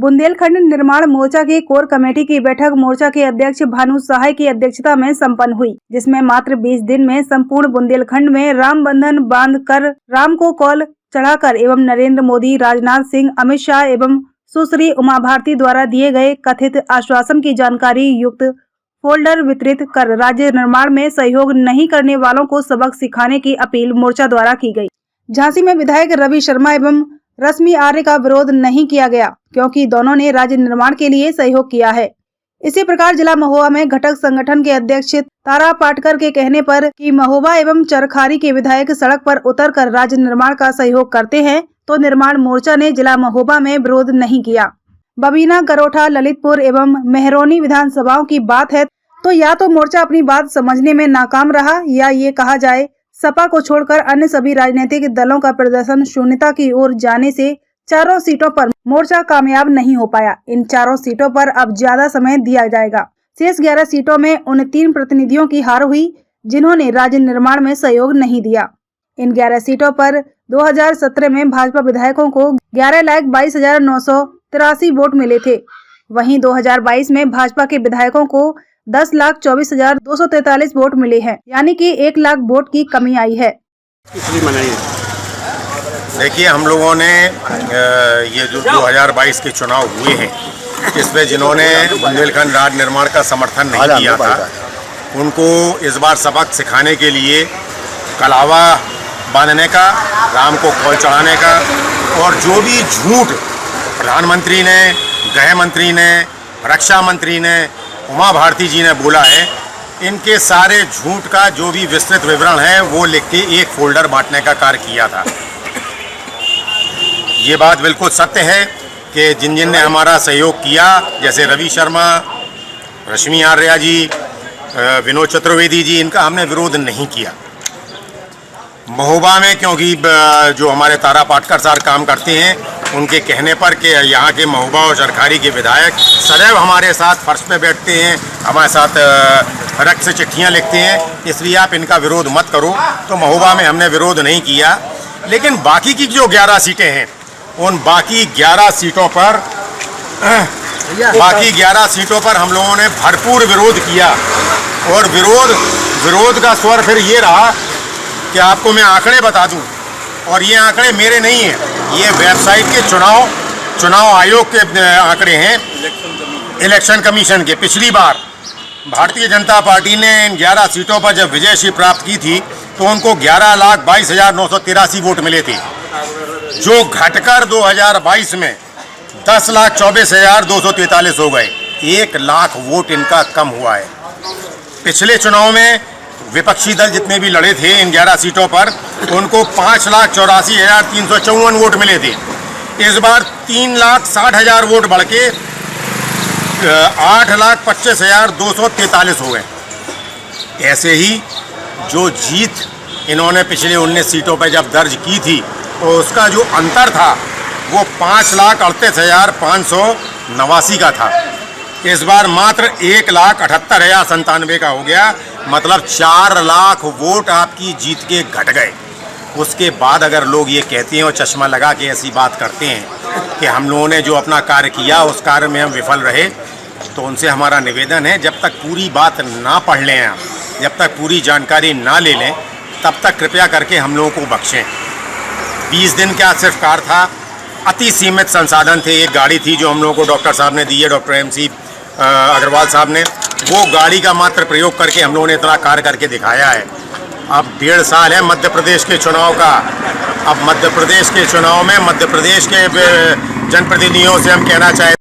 बुंदेलखंड निर्माण मोर्चा की core committee की बैठक मोर्चा के अध्यक्ष भानु सहाय की अध्यक्षता में संपन्न हुई, जिसमें मात्र 20 दिन में संपूर्ण बुंदेलखंड में राम बंधन बांध कर राम को कौल चढ़ाकर एवं नरेंद्र मोदी, राजनाथ सिंह, अमित शाह एवं सुश्री उमा भारती द्वारा दिए गए कथित आश्वासन की जानकारी युक्त फोल्डर वितरित कर राज्य निर्माण में सहयोग नहीं करने वालों को सबक सिखाने की अपील मोर्चा द्वारा की गई। झांसी में विधायक रवि शर्मा एवं रश्मि आर्य का विरोध नहीं किया गया, क्योंकि दोनों ने राज्य निर्माण के लिए सहयोग किया है। इसी प्रकार जिला महोबा में घटक संगठन के अध्यक्ष तारा पाटकर के कहने पर कि महोबा एवं चरखारी के विधायक सड़क पर उतरकर राज्य निर्माण का सहयोग करते हैं, तो निर्माण मोर्चा ने जिला महोबा में विरोध नहीं किया। बबीना, गरोठा, ललितपुर एवं मेहरौनी विधानसभाओं की बात है तो या तो मोर्चा अपनी बात समझने में नाकाम रहा, या ये कहा जाए सपा को छोड़कर अन्य सभी राजनीतिक दलों का प्रदर्शन शून्यता की ओर जाने से चारों सीटों पर मोर्चा कामयाब नहीं हो पाया। इन चारों सीटों पर अब ज्यादा समय दिया जाएगा। शेष 11 सीटों में उन 3 प्रतिनिधियों की हार हुई जिन्होंने राज्य निर्माण में सहयोग नहीं दिया। इन 11 सीटों पर 2017 में भाजपा विधायकों को 11,22,983 वोट मिले थे। वहीं 2022 में भाजपा के विधायकों को 10,24,243 वोट मिले हैं, यानी कि 1 लाख वोट की कमी आई है। देखिए, हम लोगों ने ये जो 2022 के चुनाव हुए हैं, इसमें जिन्होंने बुंदेलखंड राज्य निर्माण का समर्थन नहीं किया था, उनको इस बार सबक सिखाने के लिए कलावा बांधने का, राम को कौल चढ़ाने का, और जो भी झूठ प्रधानमंत्री ने, गृह मंत्री ने, रक्षा मंत्री ने, उमा भारती जी ने बोला है, इनके सारे झूठ का जो भी विस्तृत विवरण है वो लिख के एक फोल्डर बांटने का कार्य किया था। ये बात बिल्कुल सत्य है कि जिन जिन ने हमारा सहयोग किया, जैसे रवि शर्मा, रश्मि आर्य जी, विनोद चतुर्वेदी जी, इनका हमने विरोध नहीं किया। महोबा में क्योंकि जो हमारे तारा पाटकर सर काम करते हैं, उनके कहने पर कि यहाँ के महोबा और चरखारी के विधायक सदैव हमारे साथ फर्श पे बैठते हैं, हमारे साथ रक्त से चिट्ठियाँ लिखते हैं, इसलिए आप इनका विरोध मत करो, तो महोबा में हमने विरोध नहीं किया। लेकिन बाकी की जो 11 सीटें हैं, उन बाकी 11 सीटों पर हम लोगों ने भरपूर विरोध किया। और विरोध का स्वर फिर ये रहा कि आपको मैं आंकड़े बता दूं, और ये आंकड़े मेरे नहीं हैं, ये वेबसाइट के चुनाव आयोग के आंकड़े हैं, इलेक्शन कमीशन के। पिछली बार भारतीय जनता पार्टी ने इन 11 सीटों पर जब विजयश्री प्राप्त की थी तो उनको 11,22,983 वोट मिले थे, जो घटकर 2022 में 10,24,243 हो गए। 1 लाख वोट इनका कम हुआ है। पिछले चुनाव में विपक्षी दल जितने भी लड़े थे इन 11 सीटों पर, उनको 5,84,354 वोट मिले थे। इस बार 3,60,000 वोट बढ़ के 8,25,243 हो गए। ऐसे ही जो जीत इन्होंने पिछले 19 सीटों पर जब दर्ज की थी, तो उसका जो अंतर था वो 5,38,589 का था। इस बार मात्र 1,78,097 का हो गया, मतलब 4 लाख वोट आपकी जीत के घट गए। उसके बाद अगर लोग ये कहते हैं और चश्मा लगा के ऐसी बात करते हैं कि हम लोगों ने जो अपना कार्य किया उस कार्य में हम विफल रहे, तो उनसे हमारा निवेदन है, जब तक पूरी बात ना पढ़ लें आप, जब तक पूरी जानकारी ना ले लें, तब तक कृपया करके हम लोगों को बख्शें। 20 दिन का सिर्फ कार्य था, अति सीमित संसाधन थे। एक गाड़ी थी जो हम लोगों को डॉक्टर साहब ने दी है, डॉक्टर MC अग्रवाल साहब ने, वो गाड़ी का मात्र प्रयोग करके हम लोगों ने इतना कार्य करके दिखाया है। अब 1.5 साल है मध्य प्रदेश के चुनाव का। अब मध्य प्रदेश के चुनाव में मध्य प्रदेश के जनप्रतिनिधियों से हम कहना चाहते